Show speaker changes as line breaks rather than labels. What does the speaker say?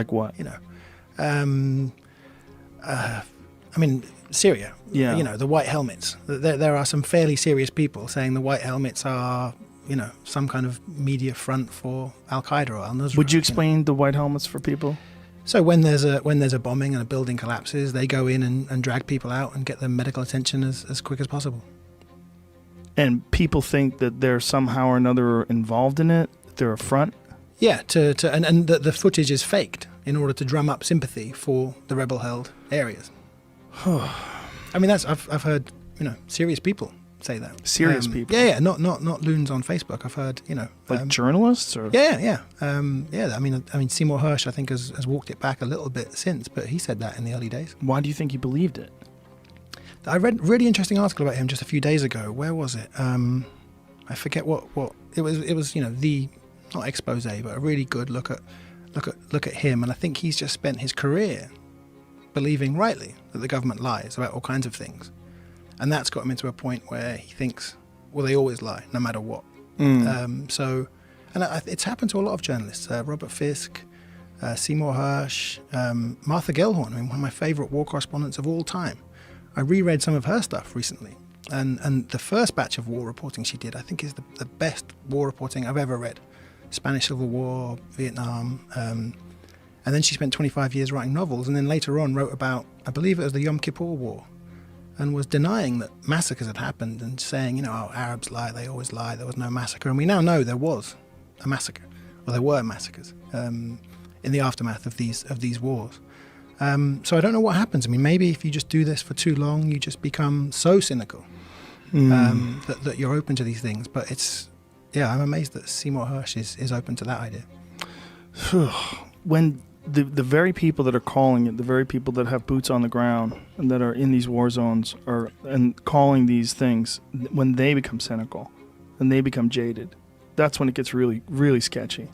Like what?
You know, um, I mean, Syria.
Yeah.
You know, the white helmets. There are some fairly serious people saying the white helmets are, you know, some kind of media front for Al Qaeda or Al Nusra.
Would you explain the white helmets for people?
So when there's a bombing and a building collapses, they go in and drag people out and get them medical attention as quick as possible.
And people think that they're somehow or another involved in it. They're a front.
Yeah, and the footage is faked in order to drum up sympathy for the rebel-held areas. I mean, I've heard, you know, serious people say that.
Serious people.
Yeah, not loons on Facebook. I've heard, you know,
Like journalists or
yeah. I mean, Seymour Hersh, I think, has walked it back a little bit since, but he said that in the early days.
why do you think he believed it?
I read a really interesting article about him just a few days ago. Where was it? I forget what it was. It was, you know, the not expose, but a really good look at him. And I think he's just spent his career believing rightly that the government lies about all kinds of things, and that's got him into a point where he thinks, well, they always lie, no matter what. It's happened to a lot of journalists. Robert Fisk, Seymour Hersh, Martha Gellhorn. I mean, one of my favourite war correspondents of all time. I reread some of her stuff recently, and the first batch of war reporting she did, I think, is the best war reporting I've ever read. Spanish Civil War, Vietnam, and then she spent 25 years writing novels, and then later on wrote about, I believe it was the Yom Kippur War, and was denying that massacres had happened and saying, you know, oh, Arabs lie, they always lie, there was no massacre. And we now know there was a massacre, or there were massacres in the aftermath of these wars. So I don't know what happens. I mean, maybe if you just do this for too long, you just become so cynical that you're open to these things. But I'm amazed that Seymour Hersh is open to that idea.
When the very people that are calling it, the very people that have boots on the ground and that are in these war zones and calling these things, when they become cynical and they become jaded, that's when it gets really, really sketchy.